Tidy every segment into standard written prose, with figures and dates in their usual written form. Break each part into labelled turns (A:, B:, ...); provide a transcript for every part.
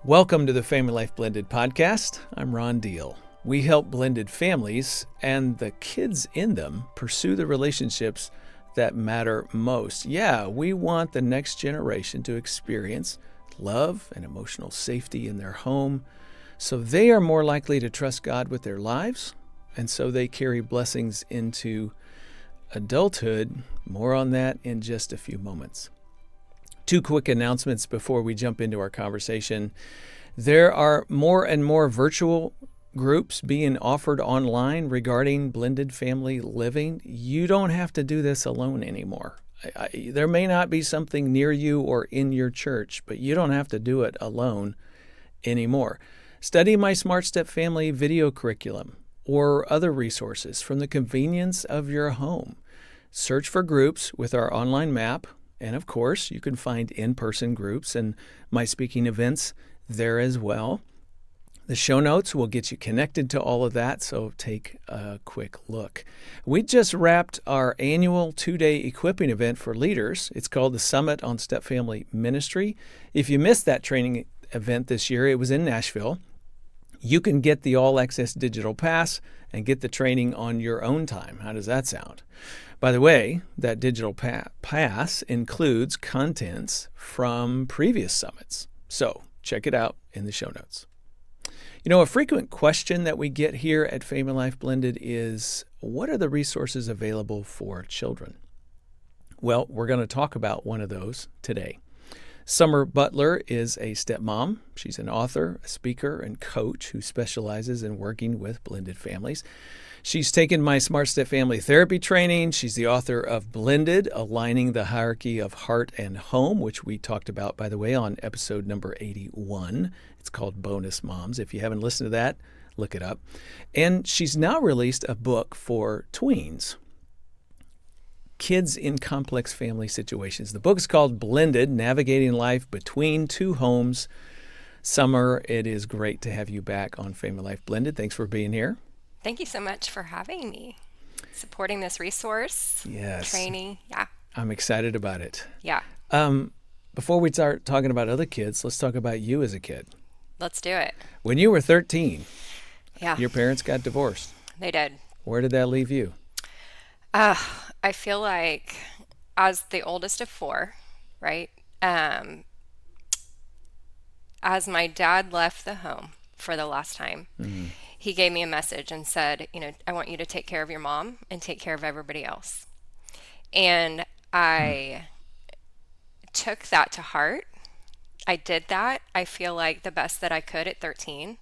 A: Welcome to the Family Life Blended podcast. I'm Ron Deal. We help blended families and the kids in them pursue the relationships that matter most. Yeah, we want the next generation to experience love and emotional safety in their home, so they are more likely to trust God with their lives, and so they carry blessings into adulthood. More on that in just a few moments. Two quick announcements before we jump into our conversation. There are more and more virtual groups being offered online regarding blended family living. You don't have to do this alone anymore. There may not be something near you or in your church, but you don't have to do it alone anymore. Study my Smart Step Family video curriculum or other resources from the convenience of your home. Search for groups with our online map. And of course, you can find in-person groups and my speaking events there as well. The show notes will get you connected to all of that, so take a quick look. We just wrapped our annual 2-day equipping event for leaders. It's called the Summit on Step Family Ministry. If you missed that training event this year, it was in Nashville. You can get the all-access digital pass and get the training on your own time. How does that sound? By the way, that digital pass includes contents from previous summits. So check it out in the show notes. You know, a frequent question that we get here at Family Life Blended is, what are the resources available for children? Well, we're going to talk about one of those today. Summer Butler is a stepmom. She's an author, a speaker, and coach who specializes in working with blended families. She's taken my Smart Step Family Therapy training. She's the author of Blended, Aligning the Hierarchy of Heart and Home, which we talked about, by the way, on episode number 81. It's called Bonus Moms. If you haven't listened to that, look it up. And she's now released a book for tweens, kids in complex family situations. The book is called Blended, Navigating Life Between Two Homes. Summer, it is great to have you back on Family Life Blended. Thanks for being here.
B: Thank you so much for having me, supporting this resource.
A: Yes.
B: Training. Yeah.
A: I'm excited about it.
B: Yeah.
A: Before we start talking about other kids, let's talk about you as a kid.
B: Let's do it.
A: When you were 13,
B: yeah,
A: your parents got divorced.
B: They did.
A: Where did that leave you?
B: I feel like as the oldest of four, right? As my dad left the home for the last time, he gave me a message and said, I want you to take care of your mom and take care of everybody else. And I took that to heart. I did that. I feel like the best that I could at 13.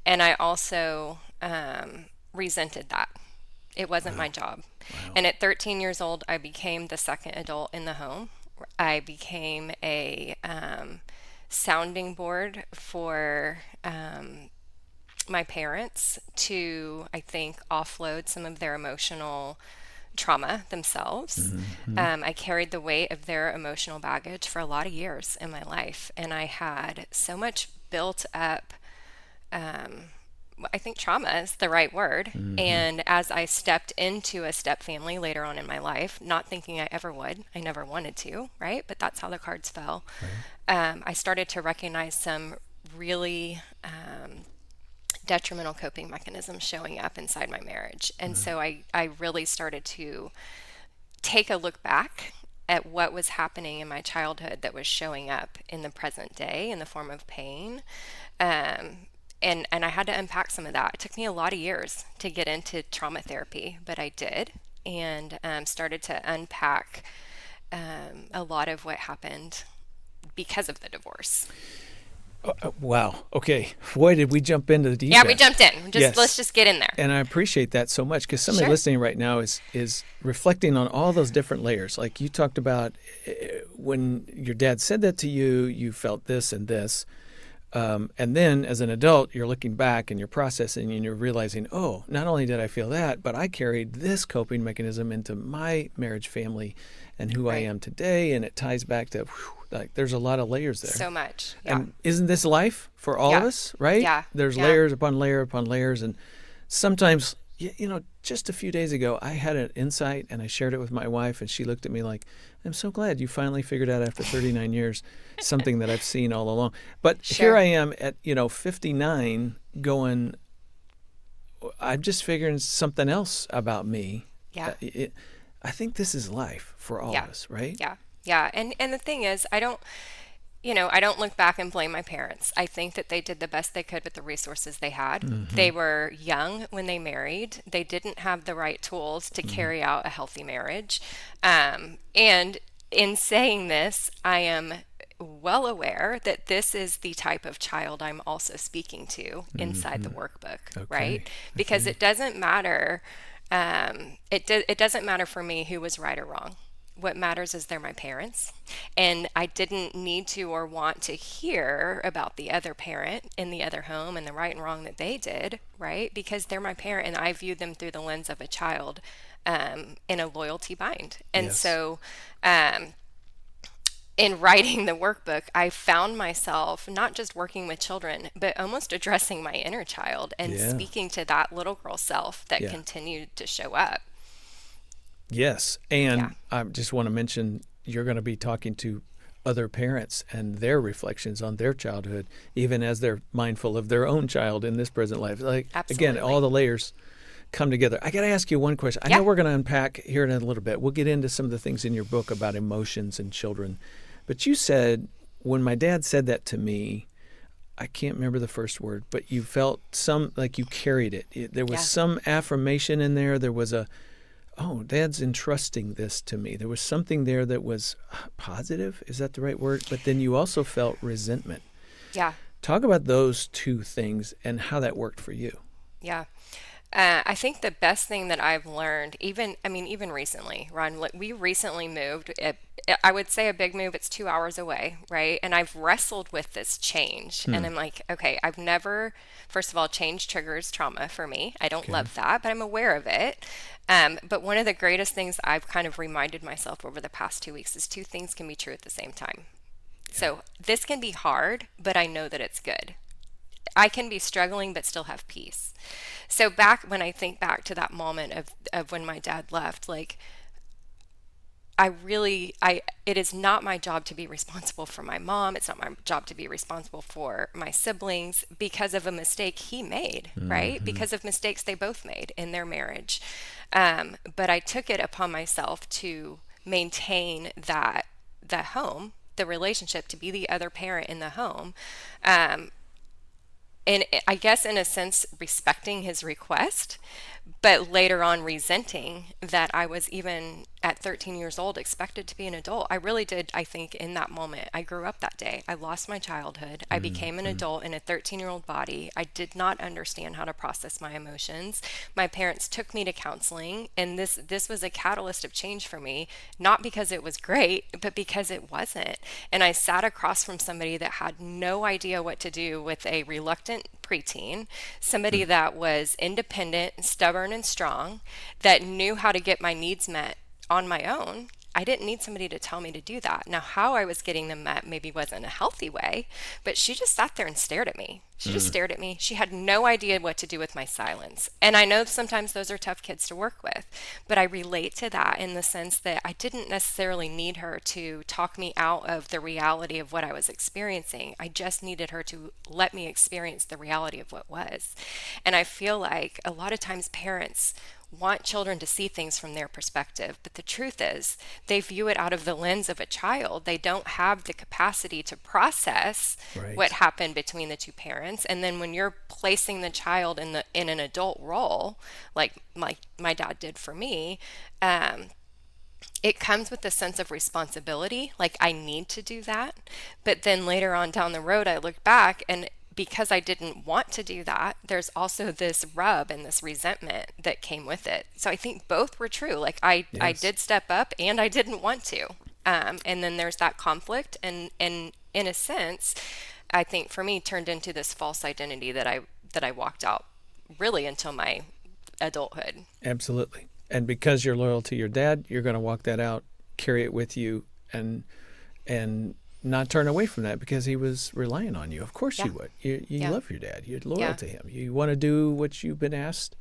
B: And I also resented that. It wasn't my job.
A: Wow.
B: And at 13 years old, I became the second adult in the home. I became a sounding board for my parents to, I think, offload some of their emotional trauma themselves. I carried the weight of their emotional baggage for a lot of years in my life. And I had so much built up, I think trauma is the right word. And as I stepped into a step family later on in my life, not thinking I ever would, I never wanted to, right? But that's how the cards fell. Right. I started to recognize some really detrimental coping mechanisms showing up inside my marriage. And so I really started to take a look back at what was happening in my childhood that was showing up in the present day in the form of pain. And I had to unpack some of that. It took me a lot of years to get into trauma therapy, but I did, and started to unpack a lot of what happened because of the divorce.
A: Wow. Okay. Boy, did we jump into the deep
B: Yeah,
A: end.
B: we jumped in.
A: Yes.
B: Let's just get in there.
A: And I appreciate that so much because somebody
B: Sure.
A: listening right now is reflecting on all those different layers. Like you talked about when your dad said that to you, you felt this and this. And then as an adult, you're looking back and you're processing and you're realizing, oh, not only did I feel that, but I carried this coping mechanism into my marriage, family, and who I
B: Right.
A: am today. And it ties back to, like, there's a lot of layers there.
B: So much. Yeah.
A: And isn't this life for all of
B: Yeah.
A: us, right?
B: Yeah.
A: There's
B: Yeah.
A: layers upon layer upon layers. And sometimes Just a few days ago, I had an insight and I shared it with my wife, and she looked at me like, I'm so glad you finally figured out after 39 years something that I've seen all along. But here
B: Sure.
A: I am at, 59 going, I'm just figuring something else about me.
B: Yeah.
A: I think this is life for all
B: Yeah.
A: of us, right?
B: Yeah. Yeah. And the thing is, I don't look back and blame my parents. I think that they did the best they could with the resources they had. They were young when they married. They didn't have the right tools to carry out a healthy marriage. And in saying this, I am well aware that this is the type of child I'm also speaking to inside the workbook, right?
A: Okay.
B: Because
A: Okay.
B: it doesn't matter. It doesn't matter for me who was right or wrong. What matters is they're my parents. And I didn't need to or want to hear about the other parent in the other home and the right and wrong that they did, right? Because they're my parent and I view them through the lens of a child in a loyalty bind. And
A: Yes.
B: so in writing the workbook, I found myself not just working with children, but almost addressing my inner child and
A: Yeah.
B: speaking to that little girl self that
A: Yeah.
B: continued to show up.
A: Yes.
B: Yeah.
A: And I just want to mention you're going to be talking to other parents and their reflections on their childhood, even as they're mindful of their own child in this present life. Like, again,
B: Absolutely.
A: all the layers come together. I got to ask you one question. I
B: Yeah.
A: know we're going to unpack here in a little bit. We'll get into some of the things in your book about emotions and children. But you said, when my dad said that to me, I can't remember the first word, but you felt like you carried it. There was
B: Yeah.
A: some affirmation in there. There was oh, Dad's entrusting this to me. There was something there that was positive. Is that the right word? But then you also felt resentment.
B: Yeah.
A: Talk about those two things and how that worked for you.
B: Yeah. I think the best thing that I've learned, even recently, Ron, like we recently moved. I would say a big move. It's 2 hours away, right? And I've wrestled with this change, and I'm like, okay, I've never. First of all, change triggers trauma for me. I don't
A: Okay.
B: love that, but I'm aware of it. But one of the greatest things I've kind of reminded myself over the past 2 weeks is two things can be true at the same time. So this can be hard, but I know that it's good. I can be struggling but still have peace. So back when I think back to that moment of when my dad left, like it is not my job to be responsible for my mom. It's not my job to be responsible for my siblings because of a mistake he made, right? Because of mistakes they both made in their marriage. But I took it upon myself to maintain the home, the relationship, to be the other parent in the home. And I guess in a sense respecting his request, but later on resenting that I was even at 13 years old expected to be an adult. I really did. I think in that moment I grew up that day. I lost my childhood. I became an adult in a 13-year-old body. I did not understand how to process my emotions. My parents took me to counseling, and this was a catalyst of change for me, not because it was great, but because it wasn't. And I sat across from somebody that had no idea what to do with a reluctant preteen, somebody that was independent, stubborn, and strong, that knew how to get my needs met on my own. I didn't need somebody to tell me to do that. Now, how I was getting them met maybe wasn't a healthy way, but she just sat there and stared at me. She just stared at me. She had no idea what to do with my silence. And I know sometimes those are tough kids to work with, but I relate to that in the sense that I didn't necessarily need her to talk me out of the reality of what I was experiencing. I just needed her to let me experience the reality of what was. And I feel like a lot of times parents want children to see things from their perspective, but the truth is they view it out of the lens of a child. They don't have the capacity to process
A: Right.
B: what happened between the two parents. And then when you're placing the child in an adult role, like my dad did for me, it comes with a sense of responsibility, like I need to do that. But then later on down the road, I looked back, and because I didn't want to do that, there's also this rub and this resentment that came with it. So I think both were true. Like I
A: Yes.
B: did step up and I didn't want to. And then there's that conflict. And in a sense, I think for me turned into this false identity that I walked out really until my adulthood.
A: Absolutely. And because you're loyal to your dad, you're going to walk that out, carry it with you, and not turn away from that because he was relying on you. Of course
B: Yeah.
A: you would. You
B: Yeah.
A: love your dad. You're loyal
B: Yeah.
A: to him. You want to do what you've been asked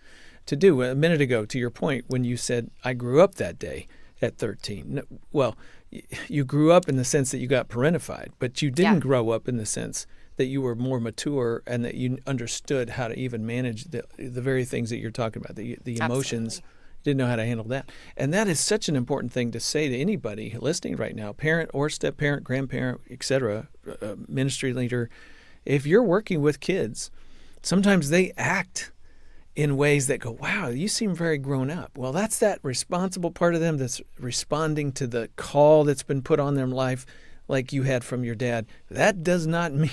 A: to do. A minute ago, to your point, when you said, I grew up that day at 13. Well, you grew up in the sense that you got parentified, but you
B: Yeah,
A: didn't grow up in the sense that you were more mature and that you understood how to even manage the very things that you're talking about, the emotions.
B: absolutely.
A: You didn't know how to handle that. And that is such an important thing to say to anybody listening right now, parent or step parent, grandparent, etc., ministry leader. If you're working with kids, sometimes they act in ways that go, wow, you seem very grown up. Well, that's that responsible part of them that's responding to the call that's been put on their life, like you had from your dad. That does not mean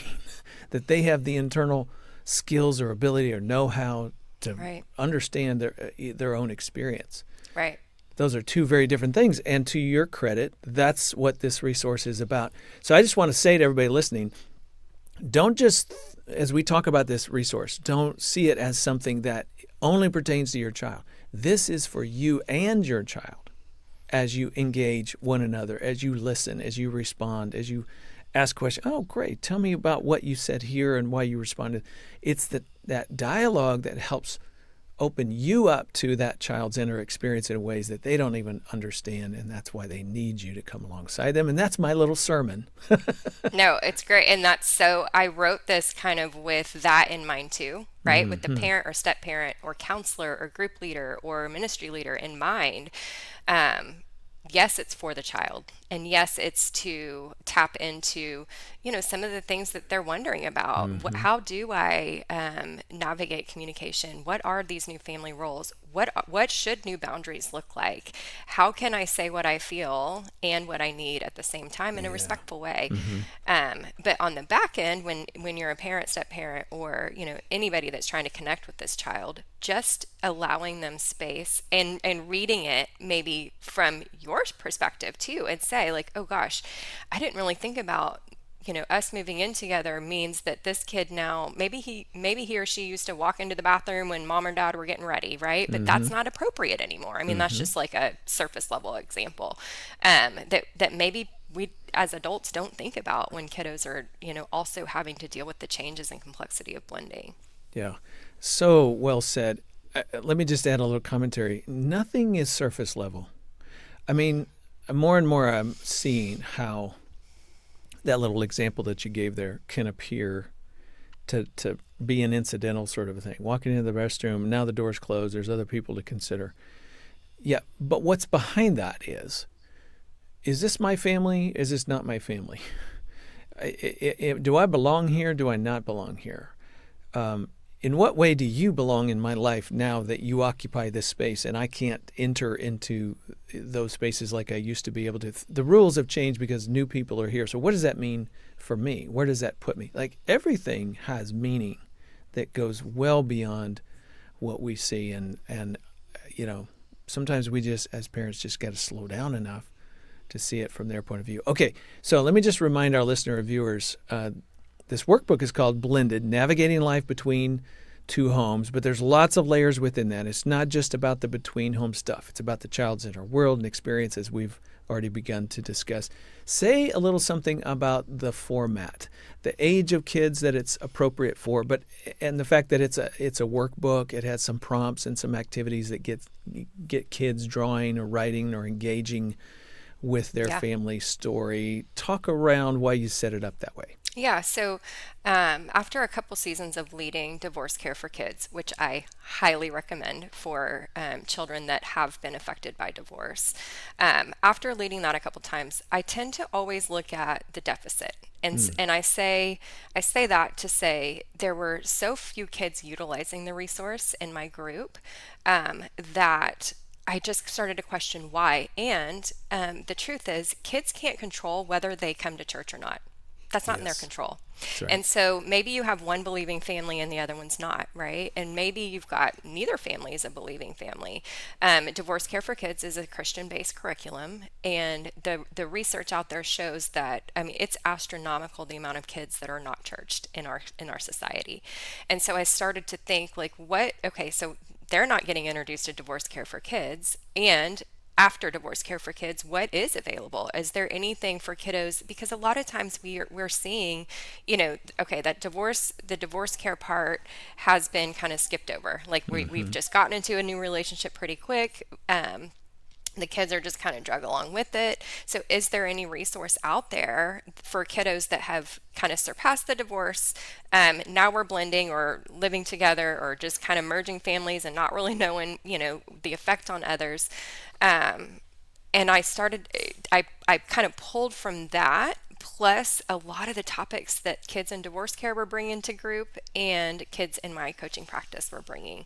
A: that they have the internal skills or ability or know-how to
B: Right,
A: understand their own experience.
B: right.
A: Those are two very different things. And to your credit, that's what this resource is about. So I just want to say to everybody listening, don't just, as we talk about this resource, don't see it as something that only pertains to your child. This is for you and your child as you engage one another, as you listen, as you respond, as you ask questions. Oh, great. Tell me about what you said here and why you responded. It's that dialogue that helps open you up to that child's inner experience in ways that they don't even understand. And that's why they need you to come alongside them. And that's my little sermon.
B: No, it's great. And that's so I wrote this kind of with that in mind too, right? With the parent or step parent or counselor or group leader or ministry leader in mind. Um, yes, it's for the child. And yes, it's to tap into, some of the things that they're wondering about. How do I navigate communication? What are these new family roles? What should new boundaries look like? How can I say what I feel and what I need at the same time in a
A: Yeah.
B: respectful way? But on the back end, when you're a parent, step parent, or anybody that's trying to connect with this child, just allowing them space and reading it maybe from your perspective too, and say like, oh gosh, I didn't really think about us moving in together means that this kid now maybe he or she used to walk into the bathroom when mom or dad were getting ready, right? But that's not appropriate anymore. I mean, that's just like a surface level example, that maybe we as adults don't think about when kiddos are also having to deal with the changes and complexity of blending.
A: Yeah. So well said. Let me just add a little commentary. Nothing is surface level. I mean, more and more I'm seeing how that little example that you gave there can appear to be an incidental sort of a thing. Walking into the restroom, now the door's closed, there's other people to consider. Yeah, but what's behind that is this my family? Is this not my family? Do I belong here? Do I not belong here? In what way do you belong in my life now that you occupy this space and I can't enter into those spaces like I used to be able to? The rules have changed because new people are here. So what does that mean for me? Where does that put me? Like everything has meaning that goes well beyond what we see. And sometimes we just, as parents, just got to slow down enough to see it from their point of view. Okay, so let me just remind our listener and viewers, this workbook is called Blended, Navigating Life Between Two Homes, but there's lots of layers within that. It's not just about the between home stuff. It's about the child's inner world and experiences we've already begun to discuss. Say a little something about the format, the age of kids that it's appropriate for, and the fact that it's a workbook. It has some prompts and some activities that get kids drawing or writing or engaging with their
B: Yeah.
A: family story. Talk around why you set it up that way.
B: Yeah, so after a couple seasons of leading divorce care for kids, which I highly recommend for children that have been affected by divorce, after leading that a couple times, I tend to always look at the deficit. And I say that to say there were so few kids utilizing the resource in my group, that I just started to question why. And the truth is, kids can't control whether they come to church or not. That's not in their
A: Yes,
B: control.
A: that's right.
B: And so maybe you have one believing family and the other one's not, right? And maybe you've got neither family is a believing family. Divorce Care for Kids is a Christian-based curriculum, and the research out there shows that, I mean, it's astronomical the amount of kids that are not churched in our society. And so I started to think like, okay, so they're not getting introduced to divorce care for kids, and after divorce care for kids, what is available? Is there anything for kiddos? Because a lot of times we're seeing, okay, the divorce care part has been kind of skipped over. Like we've just gotten into a new relationship pretty quick. The kids are just kind of drug along with it. So is there any resource out there for kiddos that have kind of surpassed the divorce? Now we're blending or living together or just kind of merging families and not really knowing, the effect on others. And I kind of pulled from that, plus a lot of the topics that kids in divorce care were bringing to group and kids in my coaching practice were bringing.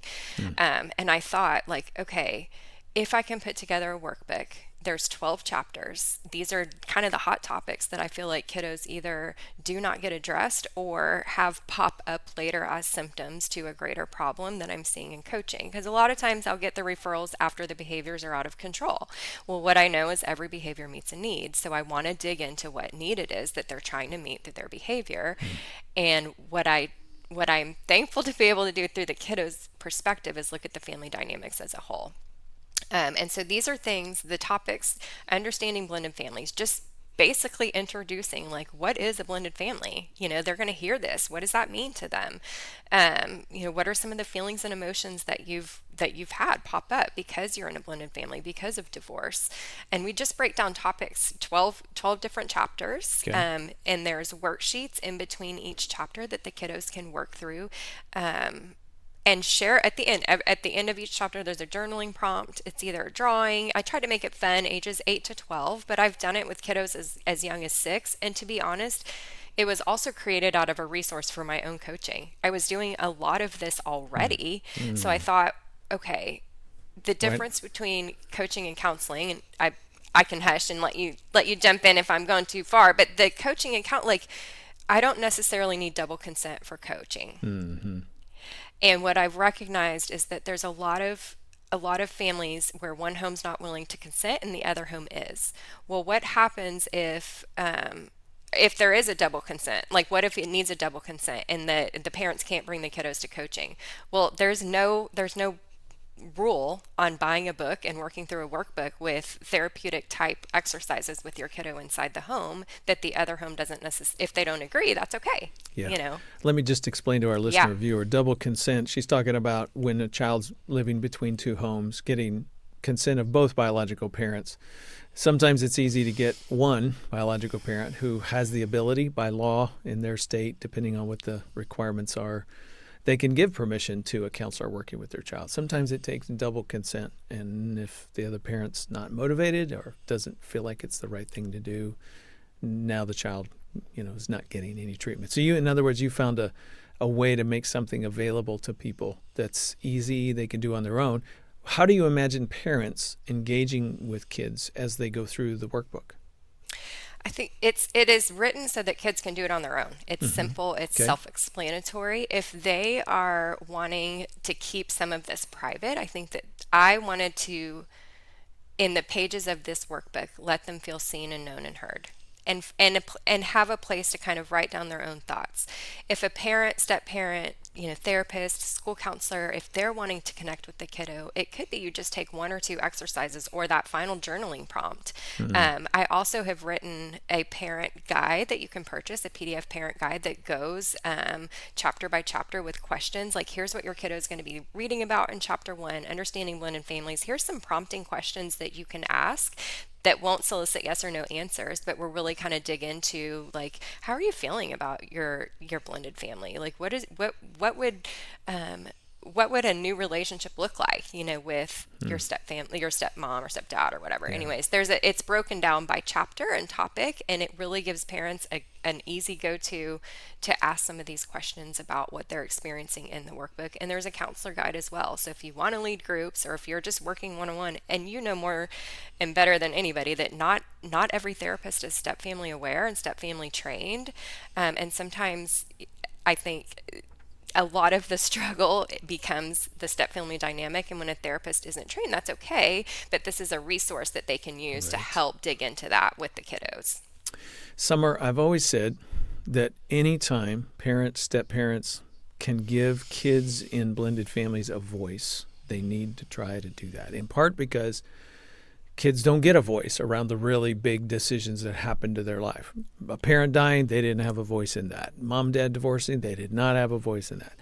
B: And I thought, like, okay, if I can put together a workbook, there's 12 chapters. These are kind of the hot topics that I feel like kiddos either do not get addressed or have pop up later as symptoms to a greater problem that I'm seeing in coaching. Because a lot of times I'll get the referrals after the behaviors are out of control. Well, what I know is every behavior meets a need. So I want to dig into what need it is that they're trying to meet through their behavior. And what I'm thankful to be able to do through the kiddos' perspective is look at the family dynamics as a whole. And so these are things, the topics, understanding blended families, just basically introducing, like, what is a blended family? They're going to hear this. What does that mean to them? What are some of the feelings and emotions that you've had pop up because you're in a blended family, because of divorce? And we just break down topics, 12 different chapters.
A: Okay.
B: And there's worksheets in between each chapter that the kiddos can work through. And share at the end. At the end of each chapter, there's a journaling prompt. It's either a drawing. I try to make it fun, ages 8 to 12, but I've done it with kiddos as young as 6. And to be honest, it was also created out of a resource for my own coaching. I was doing a lot of this already. So I thought, okay, the difference between coaching and counseling, and I can hush and let you jump in if I'm going too far, but the coaching and I don't necessarily need double consent for coaching. And what I've recognized is that there's a lot of families where one home's not willing to consent and the other home is. Well, what happens if there is a double consent? Like, what if it needs a double consent and the parents can't bring the kiddos to coaching? Well, there's no rule on buying a book and working through a workbook with therapeutic type exercises with your kiddo inside the home that the other home doesn't necessarily. If they don't agree, that's okay.
A: Yeah. Let me just explain to our listener viewer, double consent. She's talking about when a child's living between two homes, getting consent of both biological parents. Sometimes it's easy to get one biological parent who has the ability by law in their state, depending on what the requirements are. They can give permission to a counselor working with their child. Sometimes it takes double consent. And if the other parent's not motivated or doesn't feel like it's the right thing to do, now the child, is not getting any treatment. So in other words, you found a way to make something available to people that's easy, they can do on their own. How do you imagine parents engaging with kids as they go through the workbook?
B: I think it is written so that kids can do it on their own. It's simple, it's self-explanatory. If they are wanting to keep some of this private, I think that I wanted to, in the pages of this workbook, let them feel seen and known and heard. And have a place to kind of write down their own thoughts. If a parent, step parent, therapist, school counselor, if they're wanting to connect with the kiddo, it could be you just take 1 or 2 exercises or that final journaling prompt. I also have written a parent guide that you can purchase, a PDF parent guide that goes chapter by chapter with questions. Like, here's what your kiddo is going to be reading about in chapter 1, understanding blended families. Here's some prompting questions that you can ask that won't solicit yes or no answers, but we'll really kind of dig into, like, how are you feeling about your blended family? Like, what would a new relationship look like, with your stepfamily, your stepmom or stepdad or whatever. Anyways, it's broken down by chapter and topic, and it really gives parents an easy go-to to ask some of these questions about what they're experiencing in the workbook. And there's a counselor guide as well. So if you want to lead groups, or if you're just working one-on-one, and more and better than anybody that not every therapist is stepfamily aware and stepfamily trained. And sometimes I think a lot of the struggle becomes the step-family dynamic, and when a therapist isn't trained, that's okay, but this is a resource that they can use to help dig into that with the kiddos.
A: Summer, I've always said that anytime parents, step-parents can give kids in blended families a voice, they need to try to do that, in part because Kids don't get a voice around the really big decisions that happen to their life. A parent dying, they didn't have a voice in that. Mom, dad divorcing, they did not have a voice in that.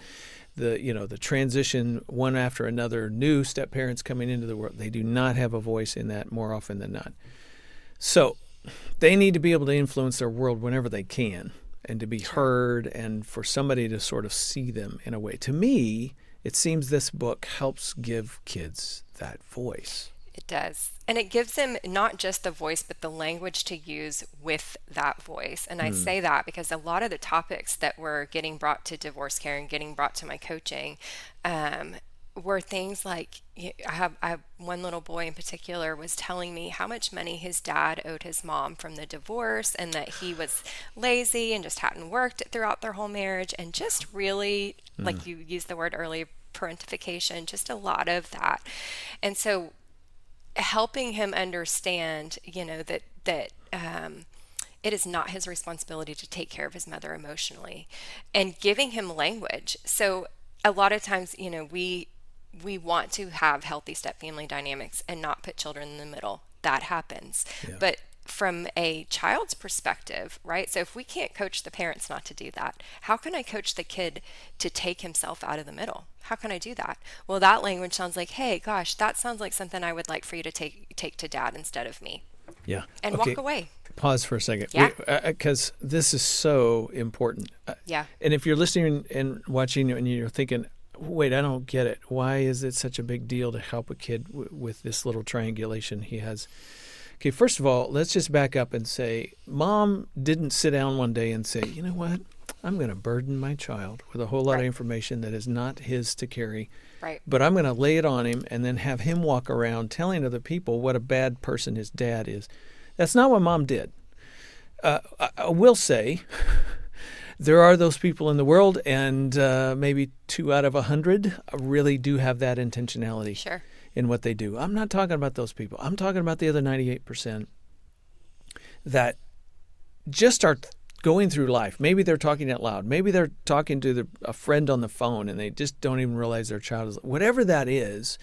A: The transition one after another, new step parents coming into the world, they do not have a voice in that more often than not. So they need to be able to influence their world whenever they can, and to be heard, and for somebody to sort of see them in a way. To me, it seems this book helps give kids that voice.
B: It does. And it gives them not just the voice, but the language to use with that voice. And I say that because a lot of the topics that were getting brought to divorce care and getting brought to my coaching were things like, I have one little boy in particular was telling me how much money his dad owed his mom from the divorce, and that he was lazy and just hadn't worked throughout their whole marriage, and just really, like you used the word earlier, parentification, just a lot of that. And so helping him understand, that it is not his responsibility to take care of his mother emotionally, and giving him language. So a lot of times, we want to have healthy step family dynamics and not put children in the middle. That happens.
A: Yeah.
B: But from a child's perspective, right? So if we can't coach the parents not to do that, how can I coach the kid to take himself out of the middle? How can I do that? Well, that language sounds like, hey, gosh, that sounds like something I would like for you to take to dad instead of me.
A: Yeah.
B: And walk away.
A: Pause for a second.
B: Yeah.
A: Because this is so important.
B: Yeah.
A: And if you're listening and watching and you're thinking, wait, I don't get it. Why is it such a big deal to help a kid with this little triangulation he has? Okay, first of all, let's just back up and say, Mom didn't sit down one day and say, you know what? I'm going to burden my child with a whole lot of information that is not his to carry.
B: Right.
A: But I'm going to lay it on him and then have him walk around telling other people what a bad person his dad is. That's not what Mom did. I will say there are those people in the world, and maybe 2 out of 100 really do have that intentionality.
B: Sure.
A: In what they do. I'm not talking about those people. I'm talking about the other 98% that just are going through life. Maybe they're talking out loud. Maybe they're talking to a friend on the phone and they just don't even realize their child is. Whatever that is,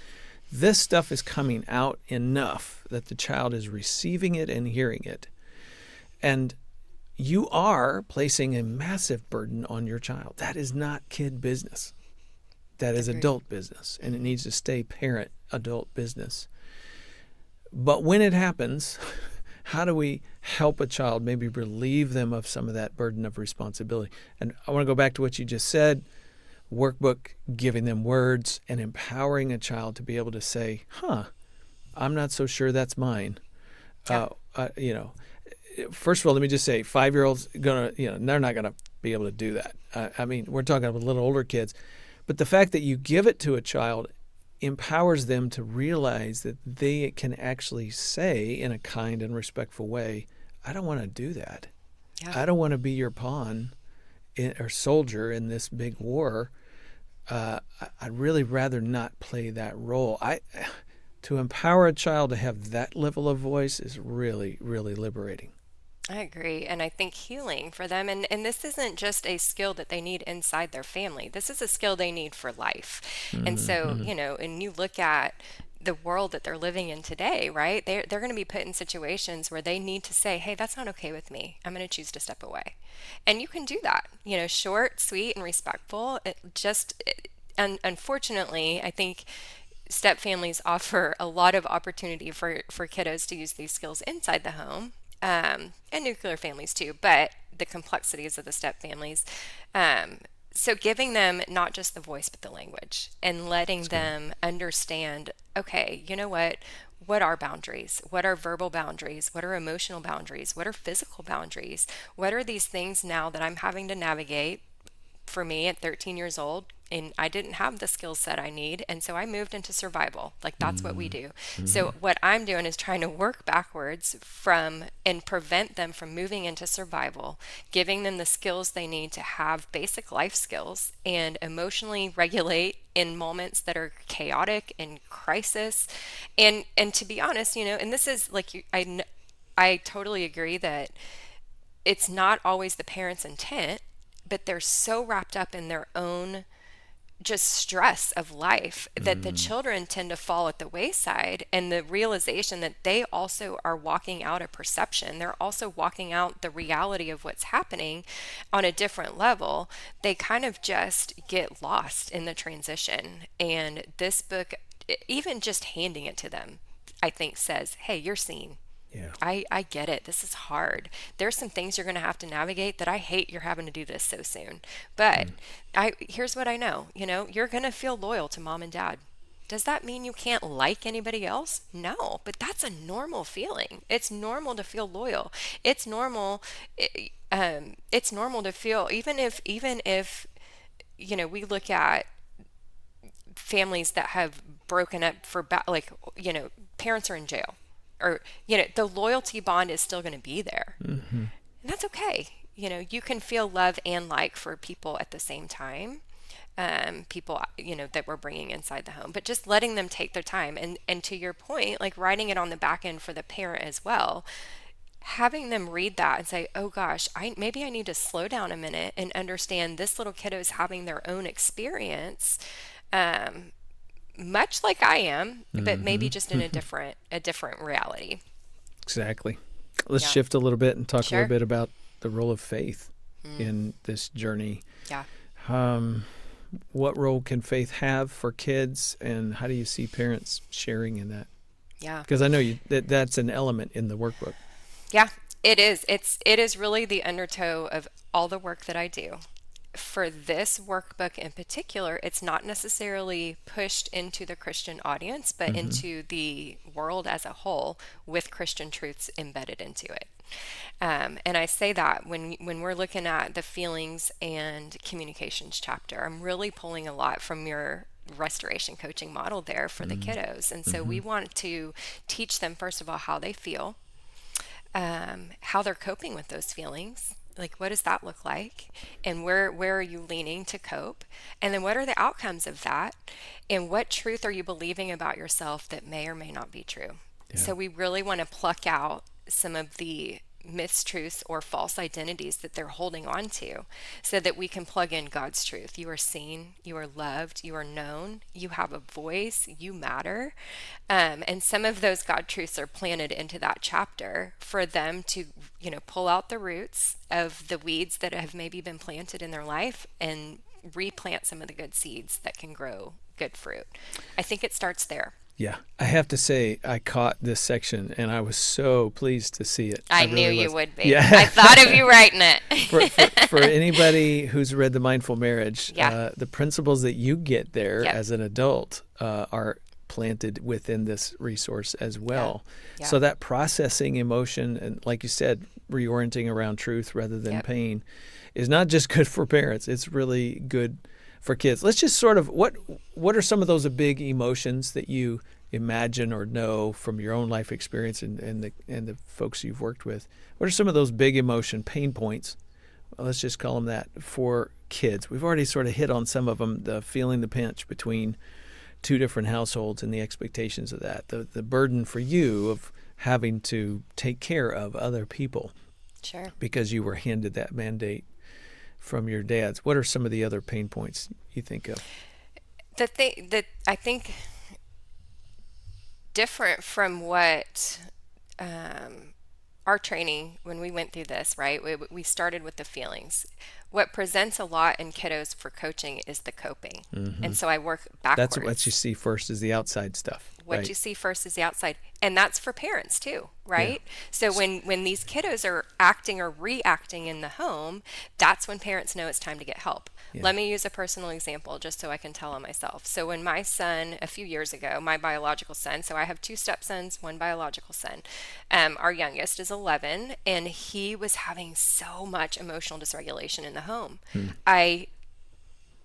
A: this stuff is coming out enough that the child is receiving it and hearing it. And you are placing a massive burden on your child. That is not kid business. That is adult business, and it needs to stay parent adult business. But when it happens, how do we help a child maybe relieve them of some of that burden of responsibility? And I want to go back to what you just said, workbook, giving them words and empowering a child to be able to say, I'm not so sure that's mine.
B: Yeah.
A: First of all, let me just say, 5-year-olds they're not gonna be able to do that. I mean, we're talking about little older kids. But the fact that you give it to a child empowers them to realize that they can actually say in a kind and respectful way, I don't want to do that. Yeah. I don't want to be your pawn or soldier in this big war. I'd really rather not play that role. To empower a child to have that level of voice is really, really liberating.
B: I agree. And I think healing for them, and this isn't just a skill that they need inside their family. This is a skill they need for life. Mm-hmm. And so, and you look at the world that they're living in today, right? They're going to be put in situations where they need to say, hey, that's not okay with me. I'm going to choose to step away. And you can do that, short, sweet, and respectful. And unfortunately, I think step families offer a lot of opportunity for kiddos to use these skills inside the home. And nuclear families too, but the complexities of the step families. So giving them not just the voice, but the language, and letting them understand, okay, you know what are boundaries? What are verbal boundaries? What are emotional boundaries? What are physical boundaries? What are these things now that I'm having to navigate? For me at 13 years old, and I didn't have the skill set I need, and so I moved into survival. Like, that's what we do. Mm-hmm. So what I'm doing is trying to work backwards from and prevent them from moving into survival, giving them the skills they need to have basic life skills and emotionally regulate in moments that are chaotic and crisis. And to be honest, and this is like, I totally agree that it's not always the parent's intent, but they're so wrapped up in their own just stress of life, that the children tend to fall at the wayside, and the realization that they also are walking out a perception, they're also walking out the reality of what's happening on a different level. They kind of just get lost in the transition. And this book, even just handing it to them, I think says, hey, you're seen.
A: Yeah.
B: I get it. This is hard. There's some things you're going to have to navigate that I hate you're having to do this so soon. But here's what I know. You're going to feel loyal to mom and dad. Does that mean you can't like anybody else? No, but that's a normal feeling. It's normal to feel loyal. It's normal. It's normal to feel, even if we look at families that have broken up for like parents are in jail, or the loyalty bond is still going to be there. And that's okay. You can feel love and like for people at the same time, people that we're bringing inside the home, but just letting them take their time, and to your point, like writing it on the back end for the parent as well, having them read that and say, oh gosh, maybe I need to slow down a minute and understand this little kiddo is having their own experience, much like I am, but maybe just in a different reality.
A: Exactly. Let's
B: Yeah.
A: shift a little bit and talk a
B: Sure.
A: little bit about the role of faith in this journey.
B: Yeah.
A: What role can faith have for kids, and how do you see parents sharing in that?
B: Yeah.
A: Because I know that's an element in the workbook.
B: Yeah, it is. It is really the undertow of all the work that I do. For this workbook in particular, it's not necessarily pushed into the Christian audience, but into the world as a whole, with Christian truths embedded into it. And I say that when we're looking at the feelings and communications chapter, I'm really pulling a lot from your restoration coaching model there for the kiddos. And so we want to teach them, first of all, how they feel, how they're coping with those feelings. Like, what does that look like? And where are you leaning to cope? And then what are the outcomes of that? And what truth are you believing about yourself that may or may not be true?
A: Yeah.
B: So we really want to pluck out some of the mistruths or false identities that they're holding on to, so that we can plug in God's truth. You are seen, you are loved, you are known, you have a voice, you matter. And some of those God truths are planted into that chapter for them to, pull out the roots of the weeds that have maybe been planted in their life and replant some of the good seeds that can grow good fruit. I think it starts there.
A: Yeah, I have to say, I caught this section, and I was so pleased to see it.
B: I
A: really
B: knew you
A: was.
B: would be.
A: Yeah.
B: I thought of you writing it.
A: For anybody who's read The Mindful Marriage,
B: Yeah.
A: The principles that you get there
B: Yep.
A: as an adult are planted within this resource as well.
B: Yeah.
A: So that processing emotion, and like you said, reorienting around truth rather than
B: Yep.
A: pain, is not just good for parents. It's really good for kids. Let's just sort of, what are some of those big emotions that you imagine or know from your own life experience and the folks you've worked with? What are some of those big emotion pain points? Well, let's just call them that, for kids. We've already sort of hit on some of them, the feeling the pinch between two different households and the expectations of that, the burden for you of having to take care of other people
B: Sure.
A: because you were handed that mandate from your dads. What are some of the other pain points you think of?
B: The thing that I think different from what our training, when we went through this, right? We started with the feelings. What presents a lot in kiddos for coaching is the coping. And so I work backwards.
A: That's what you see first is the outside stuff.
B: What
A: right?
B: you see first is the outside. And that's for parents too, right? So when these kiddos are acting or reacting in the home, that's when parents know it's time to get help.
A: Yeah.
B: Let me use a personal example just so I can tell on myself. So when my son, a few years ago, my biological son, so I have two stepsons, one biological son. Our youngest is 11, and he was having so much emotional dysregulation in the home.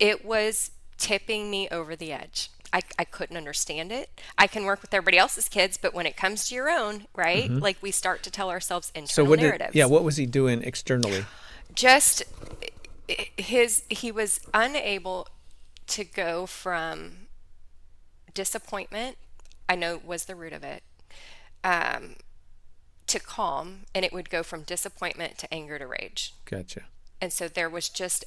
B: It was tipping me over the edge. I couldn't understand it. I can work with everybody else's kids, but when it comes to your own, right? Like, we start to tell ourselves internal narratives.
A: What was he doing externally?
B: Just he was unable to go from disappointment, I know was the root of it, to calm, and it would go from disappointment to anger to rage.
A: Gotcha.
B: And so there was just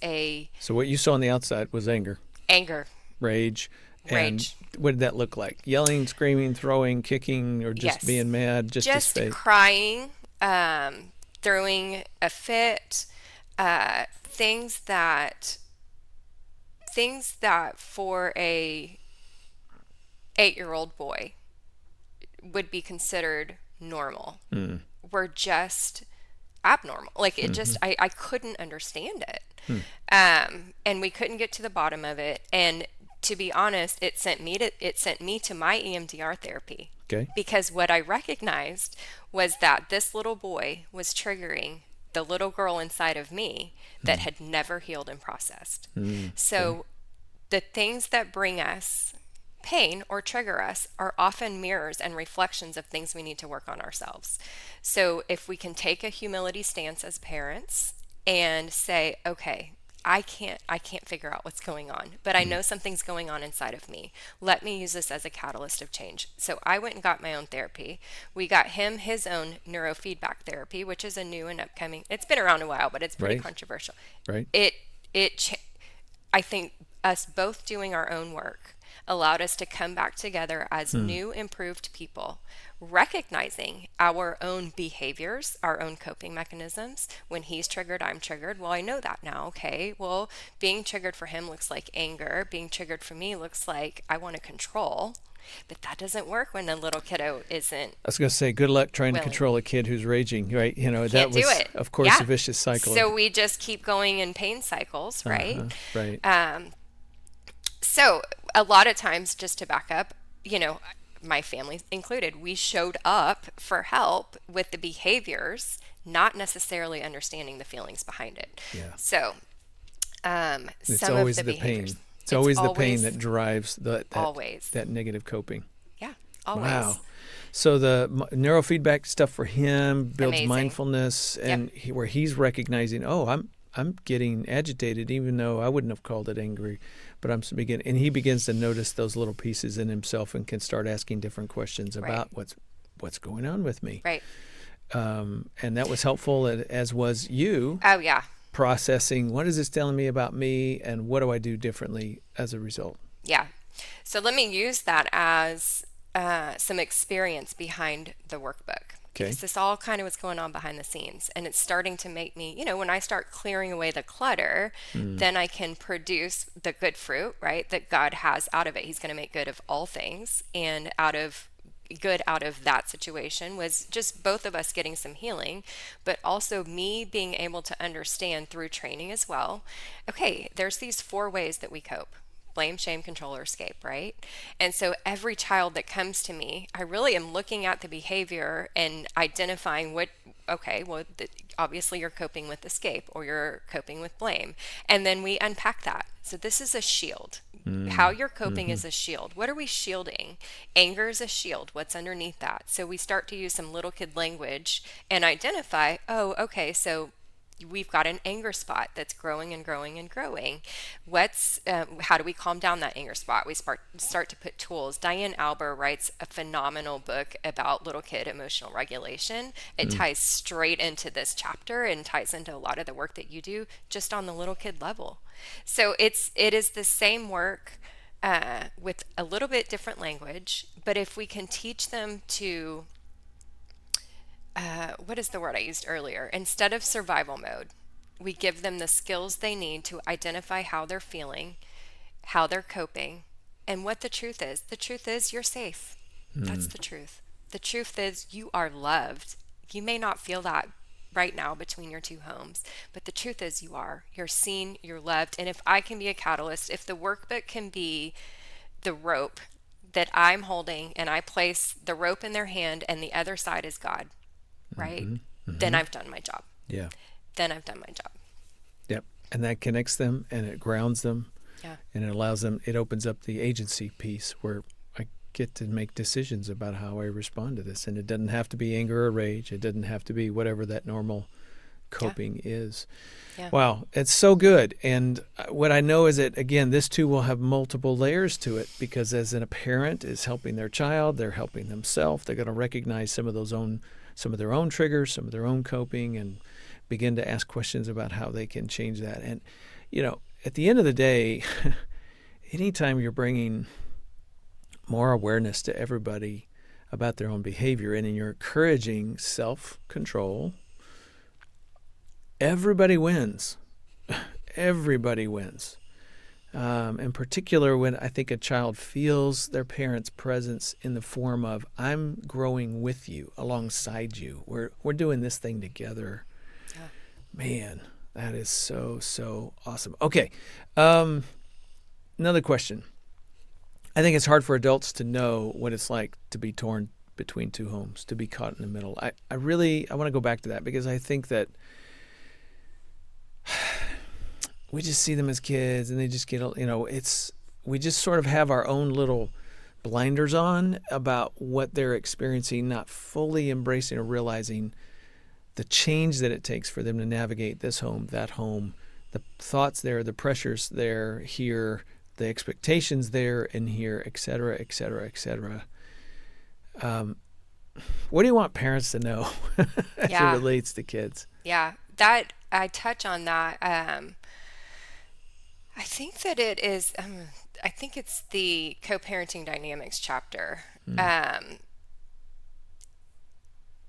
A: So what you saw on the outside was anger.
B: Anger,
A: rage. And
B: rage.
A: what did that look like? Yelling, screaming, throwing, kicking, or just
B: Yes.
A: being mad, just his
B: Just
A: face?
B: crying, throwing a fit, things that for a 8-year-old boy would be considered normal were just abnormal. Like it just, I couldn't understand it. And we couldn't get to the bottom of it. And to be honest, it sent me to my EMDR therapy.
A: Okay.
B: Because what I recognized was that this little boy was triggering the little girl inside of me that had never healed and processed. So the things that bring us pain or trigger us are often mirrors and reflections of things we need to work on ourselves. So if we can take a humility stance as parents and say, okay, I can't figure out what's going on, but I know something's going on inside of me. Let me use this as a catalyst of change. So I went and got my own therapy. We got him his own neurofeedback therapy, which is a new and upcoming. It's been around a while, but it's pretty controversial.
A: Right.
B: I think us both doing our own work allowed us to come back together as new, improved people, recognizing our own behaviors, our own coping mechanisms. When he's triggered, I'm triggered. Well, I know that now. Okay. Well, being triggered for him looks like anger. Being triggered for me looks like I want to control. But that doesn't work when a little kiddo isn't.
A: I was going to say, good luck trying
B: willing.
A: to control a kid who's raging, right? That
B: Can't
A: was,
B: do it.
A: of course, a vicious cycle.
B: So we just keep going in pain cycles, right?
A: Right.
B: So a lot of times, just to back up, my family included, we showed up for help with the behaviors, not necessarily understanding the feelings behind it.
A: Yeah.
B: So
A: It's
B: some
A: always
B: of the
A: the
B: behaviors.
A: pain. It's always the pain that drives
B: always
A: that negative coping.
B: Yeah, always.
A: Wow. So the neurofeedback stuff for him builds
B: Amazing.
A: mindfulness, and where he's recognizing, oh, I'm getting agitated, even though I wouldn't have called it angry, but and he begins to notice those little pieces in himself and can start asking different questions about what's going on with me.
B: Right.
A: And that was helpful, as was you.
B: Oh, yeah.
A: Processing, what is this telling me about me, and what do I do differently as a result?
B: Yeah. So let me use that as some experience behind the workbook.
A: Okay.
B: Because this all kind of what's going on behind the scenes. And it's starting to make me, when I start clearing away the clutter, then I can produce the good fruit, right, that God has out of it. He's going to make good of all things. And good out of that situation was just both of us getting some healing, but also me being able to understand through training as well. Okay, there's these 4 ways that we cope: blame, shame, control, or escape, right? And so every child that comes to me, I really am looking at the behavior and identifying obviously you're coping with escape or you're coping with blame. And then we unpack that. So this is a shield. How you're coping is a shield. What are we shielding? Anger is a shield. What's underneath that? So we start to use some little kid language and identify, so we've got an anger spot that's growing and growing and growing. How do we calm down that anger spot? We start to put tools. Diane Alber writes a phenomenal book about little kid emotional regulation. It ties straight into this chapter and ties into a lot of the work that you do just on the little kid level. So it is the same work with a little bit different language, but if we can teach them to what is the word I used earlier? Instead of survival mode, we give them the skills they need to identify how they're feeling, how they're coping, and what the truth is. The truth is you're safe. That's the truth. The truth is you are loved. You may not feel that right now between your 2 homes, but the truth is you are. You're seen, you're loved. And if I can be a catalyst, if the workbook can be the rope that I'm holding and I place the rope in their hand and the other side is God, right? Then I've done my job.
A: Yeah.
B: Then I've done my job.
A: Yep. And that connects them and it grounds them.
B: Yeah.
A: And it allows them, it opens up the agency piece where I get to make decisions about how I respond to this. And it doesn't have to be anger or rage. It doesn't have to be whatever that normal coping is.
B: Yeah.
A: Wow. It's so good. And what I know is that, again, this too will have multiple layers to it, because as a parent is helping their child, they're helping themselves. They're going to recognize some of their own triggers, some of their own coping, and begin to ask questions about how they can change that. And, at the end of the day, anytime you're bringing more awareness to everybody about their own behavior and you're encouraging self-control, everybody wins. Everybody wins. In particular, when I think a child feels their parents' presence in the form of, I'm growing with you, alongside you. We're doing this thing together.
B: Yeah.
A: Man, that is so, so awesome. Okay. Another question. I think it's hard for adults to know what it's like to be torn between two homes, to be caught in the middle. I want to go back to that because I think that we just see them as kids and they just get, we just sort of have our own little blinders on about what they're experiencing, not fully embracing or realizing the change that it takes for them to navigate this home, that home, the thoughts there, the pressures there, here, the expectations there and here, et cetera, et cetera, et cetera. What do you want parents to know as it relates to kids?
B: Yeah, that I touch on that. I think that it is, I think it's the co-parenting dynamics chapter.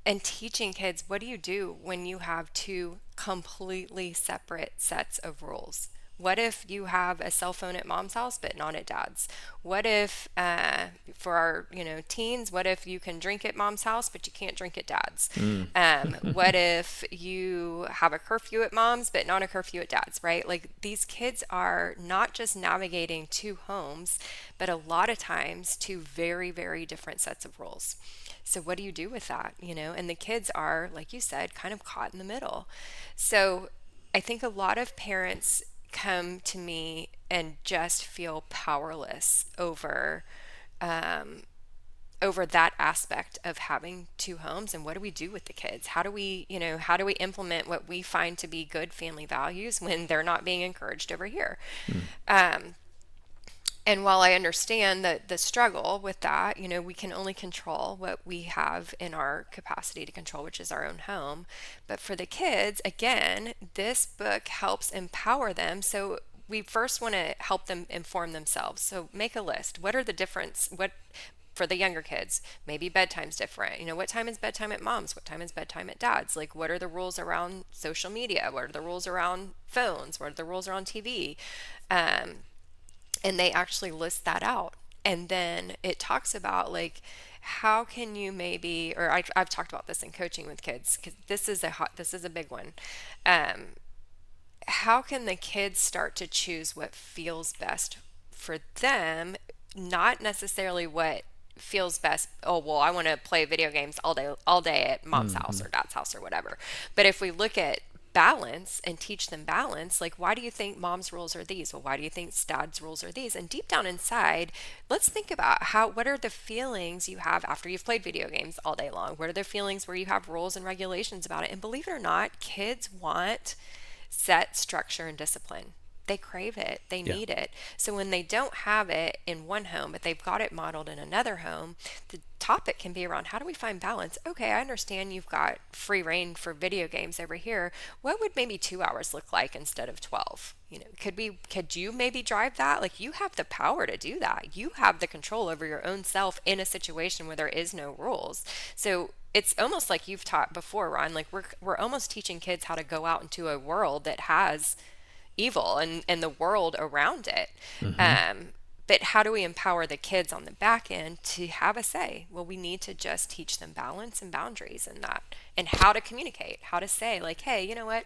B: And teaching kids, what do you do when you have two completely separate sets of rules? What if you have a cell phone at mom's house but not at dad's? What if, for our teens, what if you can drink at mom's house but you can't drink at dad's? What if you have a curfew at mom's but not a curfew at dad's, right? Like, these kids are not just navigating two homes, but a lot of times two very, very different sets of rules. So what do you do with that? And the kids are, like you said, kind of caught in the middle. So I think a lot of parents come to me and just feel powerless over that aspect of having two homes. And what do we do with the kids? How do we implement what we find to be good family values when they're not being encouraged over here? And while I understand the struggle with that, we can only control what we have in our capacity to control, which is our own home. But for the kids, again, this book helps empower them. So we first want to help them inform themselves. So make a list. What are the difference? For the younger kids, maybe bedtime's different. What time is bedtime at mom's? What time is bedtime at dad's? Like, what are the rules around social media? What are the rules around phones? What are the rules around TV? And they actually list that out. And then it talks about, like, how can you maybe, or I've talked about this in coaching with kids, because this is a big one. How can the kids start to choose what feels best for them, not necessarily what feels best? Oh, well, I want to play video games all day at mom's house or dad's house or whatever. But if we look at balance and teach them balance, like, why do you think mom's rules are these? Well, why do you think dad's rules are these? And deep down inside, let's think about what are the feelings you have after you've played video games all day long? What are the feelings where you have rules and regulations about it? And believe it or not, kids want set structure and discipline. They crave it. They need it. So when they don't have it in one home, but they've got it modeled in another home, the topic can be around, how do we find balance? Okay, I understand you've got free reign for video games over here. What would maybe 2 hours look like instead of 12? Could you maybe drive that? Like, you have the power to do that. You have the control over your own self in a situation where there is no rules. So it's almost like you've taught before, Ron, like we're almost teaching kids how to go out into a world that has evil and the world around it. But how do we empower the kids on the back end to have a say? Well, we need to just teach them balance and boundaries and that, and how to communicate, how to say, like, hey, you know what?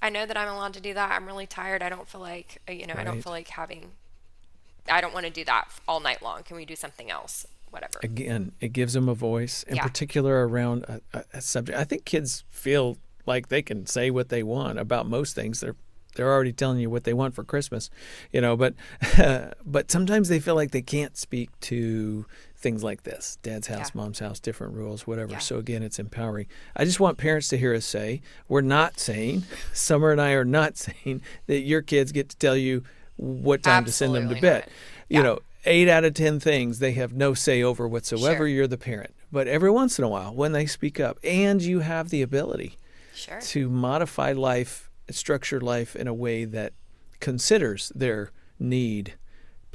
B: I know that I'm allowed to do that. I'm really tired. I don't feel like, I don't feel like I don't want to do that all night long. Can we do something else? Whatever.
A: Again, it gives them a voice, in particular around a subject. I think kids feel like they can say what they want about most things. They're already telling you what they want for Christmas, but sometimes they feel like they can't speak to things like this: dad's house, mom's house, different rules, whatever. So again, it's empowering. I just want parents to hear us say, we're not saying, Summer and I are not saying that your kids get to tell you what time to send them to bed. Not. 8 out of 10 things they have no say over whatsoever. You're the parent. But every once in a while, when they speak up, and you have the ability to modify life, structure life in a way that considers their need,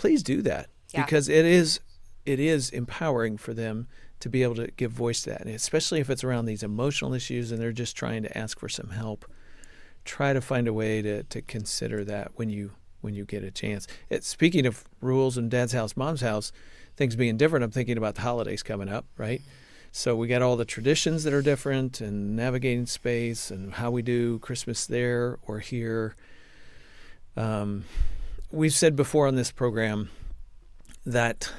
A: please do that,
B: Yeah.
A: because it is empowering for them to be able to give voice to that, and especially if it's around these emotional issues and they're just trying to ask for some help. Try to find a way to consider that when you get a chance. Speaking of rules in dad's house, mom's house, things being different, I'm thinking about the holidays coming up, right? So we got all the traditions that are different, and navigating space and how we do Christmas there or here. We've said before on this program that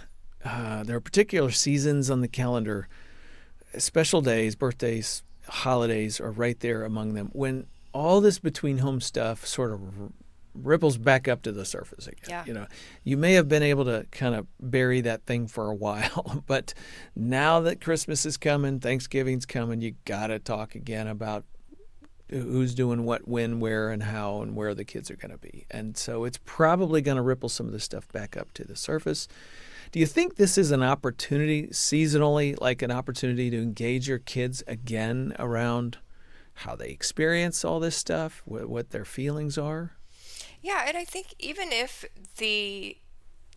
A: there are particular seasons on the calendar, special days, birthdays, holidays are right there among them, when all this between home stuff sort of ripples back up to the surface again.
B: Yeah.
A: You know, you may have been able to kind of bury that thing for a while, but now that Christmas is coming, Thanksgiving's coming, you got to talk again about who's doing what, when, where, and how, and where the kids are going to be. And so it's probably going to ripple some of this stuff back up to the surface. Do you think this is an opportunity seasonally, like an opportunity to engage your kids again around how they experience all this stuff, what their feelings are?
B: Yeah, and I think even if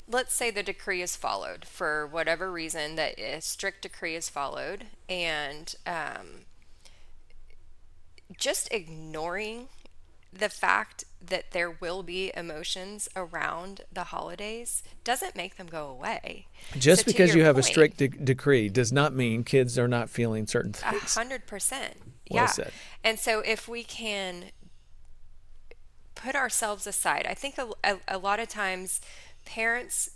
B: let's say the decree is followed for whatever reason, that a strict decree is followed, and just ignoring the fact that there will be emotions around the holidays doesn't make them go away.
A: Just
B: So to
A: because
B: your
A: you have a
B: point,
A: strict decree does not mean kids are not feeling certain things.
B: 100%.
A: Well
B: Yeah.
A: said.
B: And so if we can put ourselves aside, I think a lot of times parents,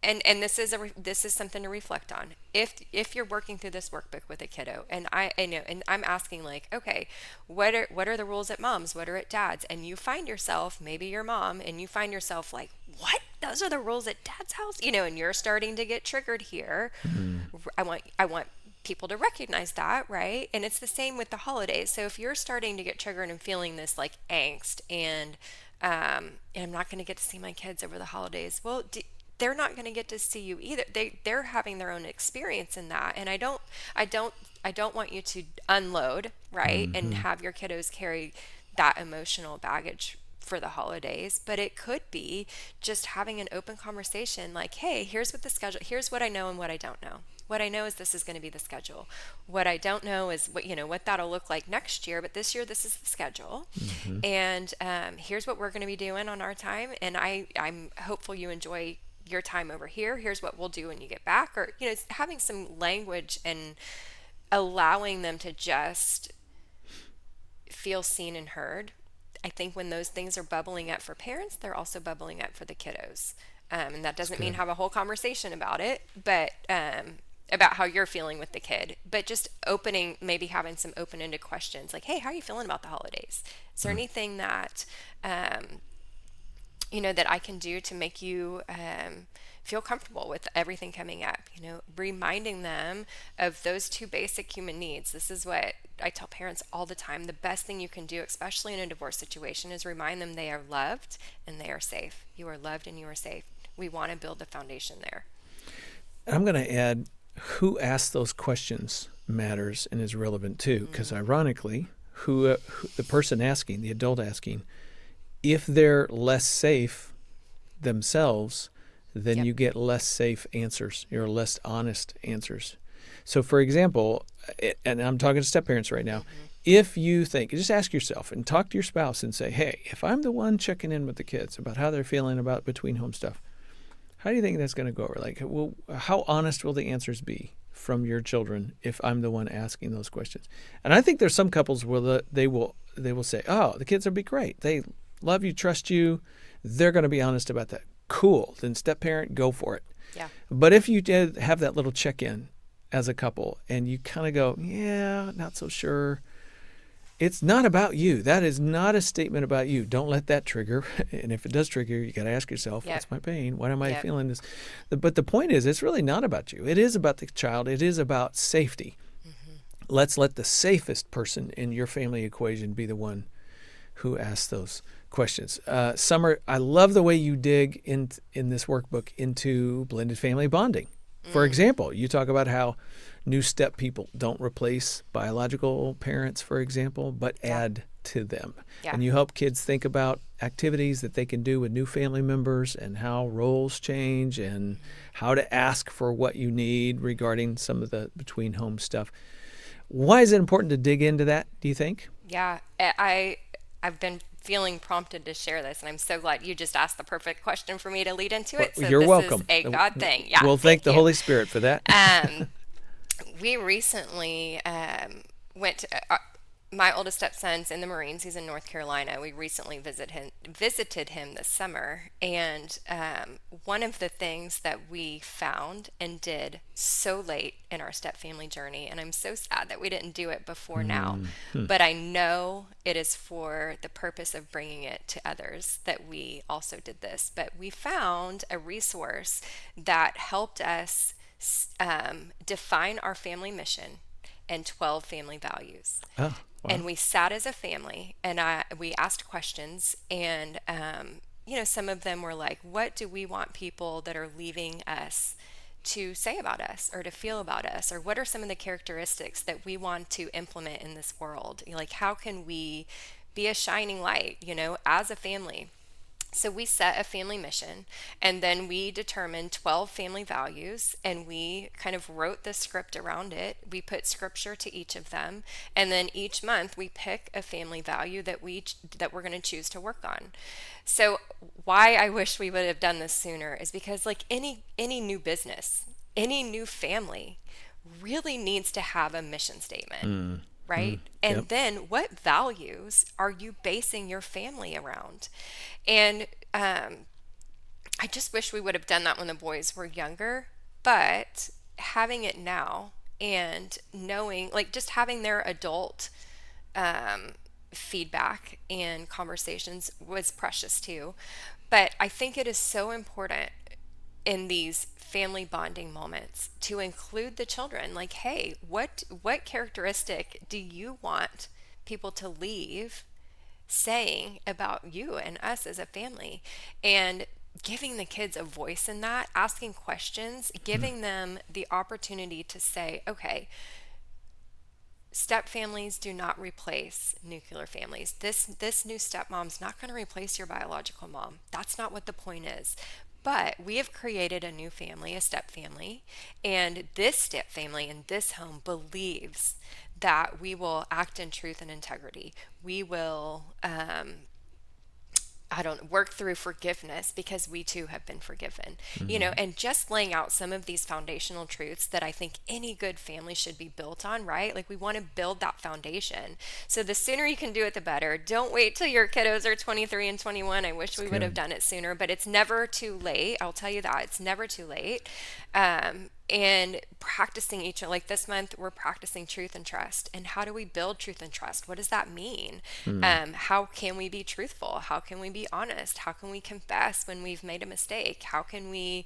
B: and this is something to reflect on. If you're working through this workbook with a kiddo, and I know, and I'm asking, like, okay, what are the rules at mom's, what are at dad's, and you find yourself, maybe you're mom, and you find yourself like, what, those are the rules at dad's house, and you're starting to get triggered here. I want people to recognize that, right? And it's the same with the holidays. So if you're starting to get triggered and feeling this like angst, and I'm not going to get to see my kids over the holidays, well, they're not going to get to see you either. They're having their own experience in that, and I don't want you to unload, right, and have your kiddos carry that emotional baggage for the holidays. But it could be just having an open conversation, like, hey, here's what the schedule, here's what I know and what I don't know. What I know is this is going to be the schedule. What I don't know is what that'll look like next year, but this year this is the schedule. And here's what we're going to be doing on our time, and I'm hopeful you enjoy your time over here. Here's what we'll do when you get back, or having some language and allowing them to just feel seen and heard. I think when those things are bubbling up for parents, they're also bubbling up for the kiddos. And that doesn't mean have a whole conversation about it, but about how you're feeling with the kid, but just maybe having some open-ended questions like, hey, how are you feeling about the holidays? Is there anything that, that I can do to make you feel comfortable with everything coming up? Reminding them of those two basic human needs. This is what I tell parents all the time. The best thing you can do, especially in a divorce situation, is remind them they are loved and they are safe. You are loved and you are safe. We want to build the foundation there.
A: I'm going to add, who asks those questions matters and is relevant too, because ironically, who the person asking, the adult asking, if they're less safe themselves, then you get less safe answers, or less honest answers. So for example, and I'm talking to step parents right now, if you think, just ask yourself and talk to your spouse and say, hey, if I'm the one checking in with the kids about how they're feeling about between home stuff, how do you think that's going to go over? Like, well, how honest will the answers be from your children if I'm the one asking those questions? And I think there's some couples where they will say, oh, the kids will be great. They love you, trust you. They're going to be honest about that. Cool. Then step parent, go for it.
B: Yeah.
A: But if you did have that little check-in as a couple and you kind of go, yeah, not so sure, it's not about you. That is not a statement about you. Don't let that trigger. And if it does trigger, you got to ask yourself, what's my pain? Why am I feeling this? But the point is, it's really not about you. It is about the child. It is about safety. Let's let the safest person in your family equation be the one who asks those questions. Summer, I love the way you dig in this workbook into blended family bonding. For example, you talk about how new step people don't replace biological parents, for example, but add to them. Yeah. And you help kids think about activities that they can do with new family members and how roles change and how to ask for what you need regarding some of the between home stuff. Why is it important to dig into that, do you think?
B: Yeah, I've been feeling prompted to share this, and I'm so glad you just asked the perfent question for me to lead into it. So
A: You're
B: this
A: welcome.
B: is a God thing. Yeah,
A: We'll thank the
B: you.
A: Holy Spirit for that.
B: We recently went to, my oldest stepson's in the Marines. He's in North Carolina. We recently visited him this summer. And one of the things that we found and did so late in our step family journey, and I'm so sad that we didn't do it before now, but I know it is for the purpose of bringing it to others that we also did this. But we found a resource that helped us define our family mission and 12 family values.
A: Oh, wow.
B: And we sat as a family and we asked questions, and some of them were like, what do we want people that are leaving us to say about us or to feel about us, or what are some of the characteristics that we want to implement in this world? Like, how can we be a shining light, as a family? So we set a family mission, and then we determined 12 family values, and we kind of wrote the script around it. We put scripture to each of them, and then each month we pick a family value that we're going to choose to work on. So why I wish we would have done this sooner is because, like any new business, any new family really needs to have a mission statement. Right? And
A: Yep.
B: then what values are you basing your family around? And I just wish we would have done that when the boys were younger, but having it now and knowing, like, just having their adult feedback and conversations was precious too. But I think it is so important in these family bonding moments to include the children. Like, hey, what characteristic do you want people to leave saying about you and us as a family? And giving the kids a voice in that, asking questions, giving them the opportunity to say, okay, step families do not replace nuclear families. This new stepmom's not going to replace your biological mom. That's not what the point is. But we have created a new family, a step family, and this step family in this home believes that we will act in truth and integrity. We will work through forgiveness because we too have been forgiven, and just laying out some of these foundational truths that I think any good family should be built on, right? Like, we want to build that foundation. So the sooner you can do it, the better. Don't wait till your kiddos are 23 and 21. I wish we would have done it sooner, but it's never too late. I'll tell you that. It's never too late. And practicing like this month, we're practicing truth and trust. And how do we build truth and trust? What does that mean? How can we be truthful? How can we be honest? How can we confess when we've made a mistake? How can we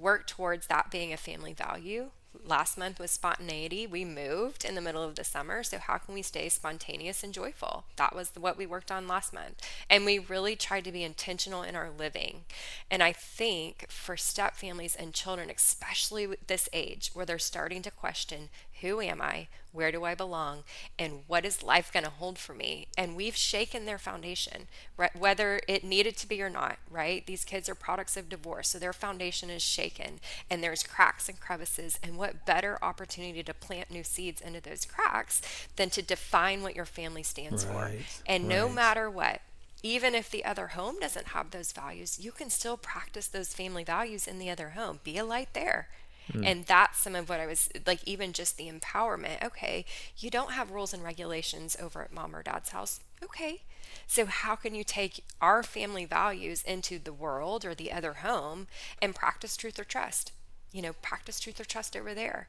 B: work towards that being a family value? Last month was spontaneity. We moved in the middle of the summer, so how can we stay spontaneous and joyful? That was what we worked on last month. And we really tried to be intentional in our living. And I think for step families and children, especially with this age where they're starting to question, who am I? Where do I belong? And what is life going to hold for me? And we've shaken their foundation, right? Whether it needed to be or not, right? These kids are products of divorce, so their foundation is shaken, and there's cracks and crevices. And what better opportunity to plant new seeds into those cracks than to define what your family stands for? And no matter what, even if the other home doesn't have those values, you can still practice those family values in the other home. Be a light there. And that's some of what I was like, even just the empowerment. Okay, you don't have rules and regulations over at mom or dad's house. Okay, so how can you take our family values into the world or the other home and practice truth or trust? Practice truth or trust over there.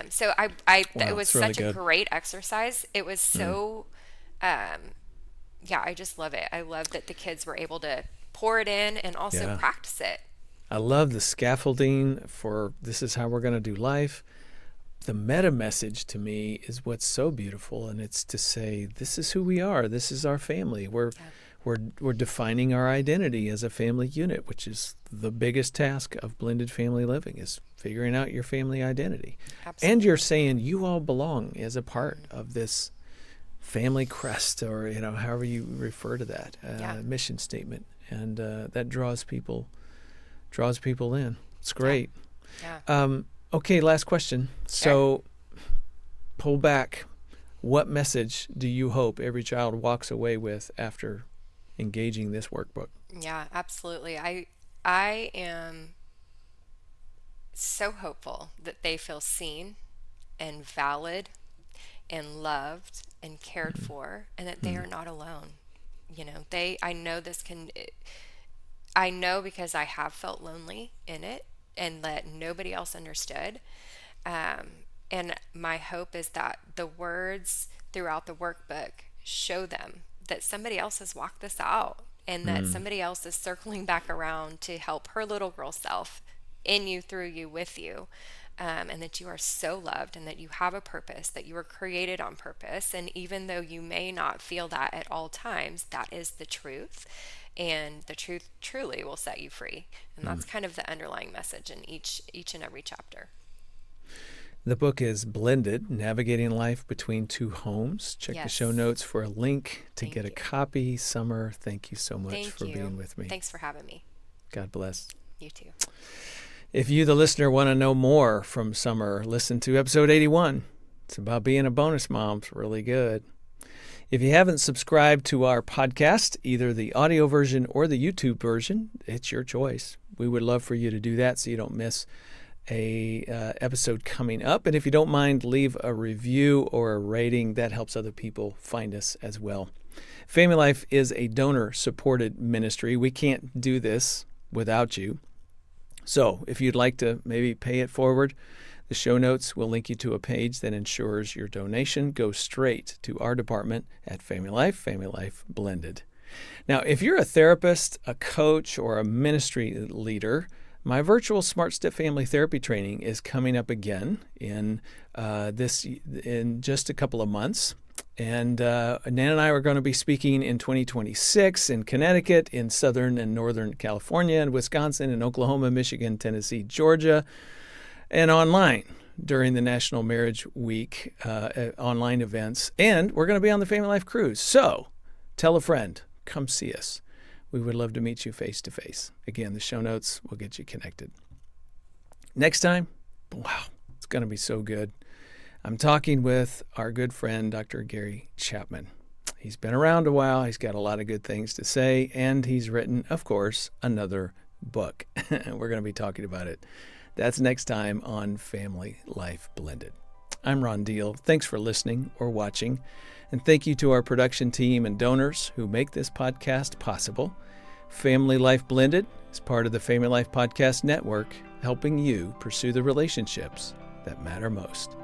B: So it was
A: really
B: such
A: good.
B: a great exercise. It was so, I just love it. I love that the kids were able to pour it in and also practice it.
A: I love the scaffolding for this is how we're going to do life. The meta message to me is what's so beautiful, and it's to say this is who we are. This is our family. We're defining our identity as a family unit, which is the biggest task of blended family living, is figuring out your family identity.
B: Absolutely.
A: And you're saying you all belong as a part of this family crest, or however you refer to that, mission statement, and that draws people in. It's great.
B: Yeah.
A: Okay, last question. So, pull back. What message do you hope every child walks away with after engaging this workbook?
B: Yeah, absolutely. I am so hopeful that they feel seen and valid and loved and cared for, and that they are not alone. I know because I have felt lonely in it and that nobody else understood. And my hope is that the words throughout the workbook show them that somebody else has walked this out, and that somebody else is circling back around to help her little girl self in you, through you, with you. And that you are so loved, and that you have a purpose, that you were created on purpose. And even though you may not feel that at all times, that is the truth. And the truth truly will set you free. And that's kind of the underlying message in each and every chapter.
A: The book is Blended, Navigating Life Between Two Homes. Check the show notes for a link to get a copy. Summer, thank you so much for being with me.
B: Thanks for having me.
A: God bless.
B: You too.
A: If you, the listener, want to know more from Summer, listen to episode 81. It's about being a bonus mom. It's really good. If you haven't subscribed to our podcast, either the audio version or the YouTube version, it's your choice. We would love for you to do that so you don't miss a episode coming up. And if you don't mind, leave a review or a rating. That helps other people find us as well. FamilyLife is a donor-supported ministry. We can't do this without you. So if you'd like to maybe pay it forward, the show notes will link you to a page that ensures your donation goes straight to our department at FamilyLife Blended. Now, if you're a therapist, a coach, or a ministry leader, my virtual Smart Step Family Therapy training is coming up again in just a couple of months. And Nan and I are going to be speaking in 2026 in Connecticut, in Southern and Northern California, and Wisconsin, and Oklahoma, Michigan, Tennessee, Georgia, and online during the National Marriage Week online events. And we're going to be on the Family Life Cruise. So tell a friend, come see us. We would love to meet you face to face. Again, the show notes will get you connected. Next time, wow, it's going to be so good. I'm talking with our good friend, Dr. Gary Chapman. He's been around a while. He's got a lot of good things to say, and he's written, of course, another book. We're going to be talking about it. That's next time on Family Life Blended. I'm Ron Deal. Thanks for listening or watching, and thank you to our production team and donors who make this podcast possible. Family Life Blended is part of the Family Life Podcast Network, helping you pursue the relationships that matter most.